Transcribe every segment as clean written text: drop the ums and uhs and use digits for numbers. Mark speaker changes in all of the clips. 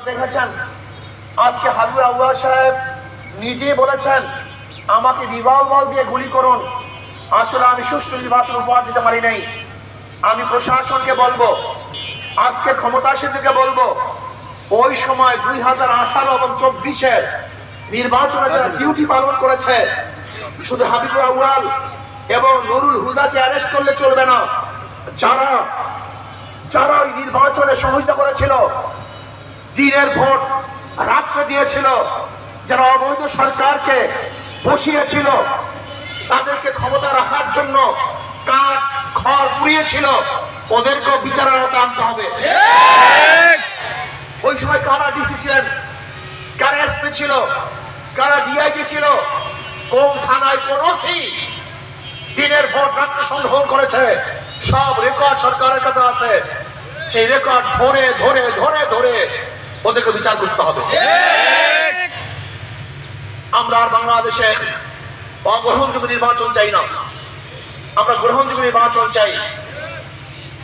Speaker 1: দেখেছেন আজকে হাবিবুর আউয়াল সাহেব নিজে বলেছেন আমাকে রিভলভার দিয়ে গুলি করুন। আসলে আমি সুষ্ঠু নির্বাচন উপহার দিতে পারি নাই। আমি প্রশাসনকে বলবো, আজকে ক্ষমতাসীনদেরকে বলবো, ওই সময় 2018 এবং 24-এর নির্বাচনে যারা ডিউটি পালন করেছে, শুধু হাবিবুর আউয়াল এবং নুরুল হুদাকে অ্যারেস্ট করলে চলবে না, যারা যারা ওই নির্বাচনে সহযোগিতা করেছিল, দিনের ভোট রাত্রে দিয়েছিল, যারা অবৈধ সরকারকে বসিয়েছিল, তাদেরকে ক্ষমতা রাখার জন্য কাঠ খড় পুড়িয়েছিল, ওদেরকেও বিচারের আওতায় আনতে হবে। ওই সময় কারা ডিসি ছিলেন, কারা এসপি ছিল, কারা ডিআইজি ছিল, কোন থানায় কোন ওসি দিনের ভোট রাত্রে সংগ্রহ করেছে, সব রেকর্ড সরকারের কাছে আছে। সেই রেকর্ড ধরে ধরে ধরে ধরে ওদেরকে বিচার করতে হবে। আমরা আর বাংলাদেশে অগ্রহণযোগ্য নির্বাচন চাই না, আমরা গ্রহণযোগ্য নির্বাচন চাই।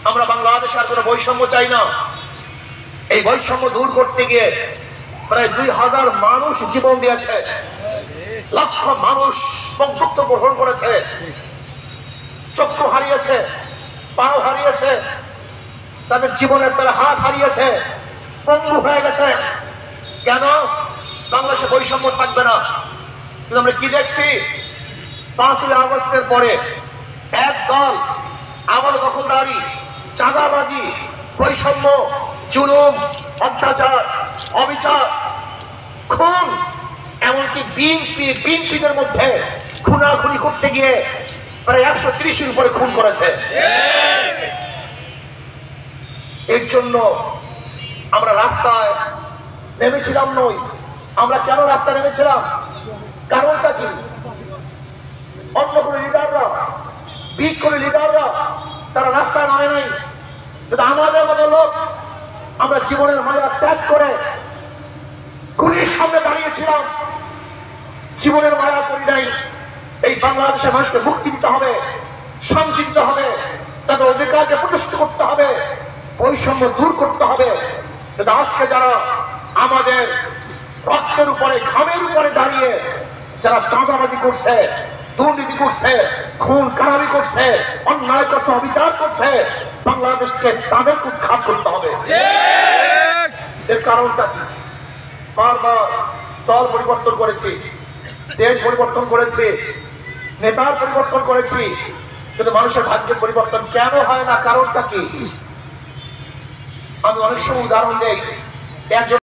Speaker 1: আমরা বাংলাদেশে আর কোনো বৈষম্য চাই না। এই বৈষম্য দূর করতে গিয়ে প্রায় 2000 মানুষ জীবন দিয়েছে, লক্ষ মানুষ বক্তব্য গ্রহণ করেছে, চক্ষু হারিয়েছে, পাও হারিয়েছে, তাদের জীবনের তারা হাত হারিয়েছে, পঙ্গু হয়ে গেছে। কেন? বাংলাদেশে বৈষম্য থাকবে না। কিন্তু আমরা কি দেখছি, 5ই আগস্টের পরে এক দল আমল দখলদারি, চাঁদাবাজি, বৈষম্য, জুলুম, অত্যাচার, অবিচার, খুন, এমনকি বিএনপিদের মধ্যে খুনাখুনি করতে গিয়ে প্রায় 130-এর উপরে খুন করেছে। এর জন্য আমরা রাস্তায় নেমেছিলাম নই। আমরা কেন রাস্তায় নেমেছিলাম? কারণটা কি? অন্য কোন লিডাররা, বিগ কোন লিডাররা তারা রাস্তায় নামে নাই, কিন্তু আমাদের মতো লোক আমরা জীবনের মায়া ত্যাগ করে খুনির সামনে দাঁড়িয়েছিলাম। জীবনের মায়া করি নাই। এই বাংলাদেশের মানুষকে মুক্তি দিতে হবে, শান্তি দিতে হবে, তাদের অধিকারকে প্রতিষ্ঠিত করতে হবে, বৈষম্য দূর করতে হবে। কিন্তু আজকে যারা আমাদের রক্তের উপরে, ঘামের উপরে দাঁড়িয়ে যারা চাঁদাবাজি করছে, দুর্নীতি করছে, খুন খারাপি করছে, অন্যায় করছে, অবিচার করছে, বাংলাদেশকে তাদেরকে উৎখাত করতে হবে। এর কারণটা কি? বারবার দল পরিবর্তন করেছি, দেশ পরিবর্তন করেছি, নেতার পরিবর্তন করেছি, কিন্তু মানুষের ভাগ্যের পরিবর্তন কেন হয় না? কারণটা কি? আমি অনেক সময় উদাহরণ দেই। একজন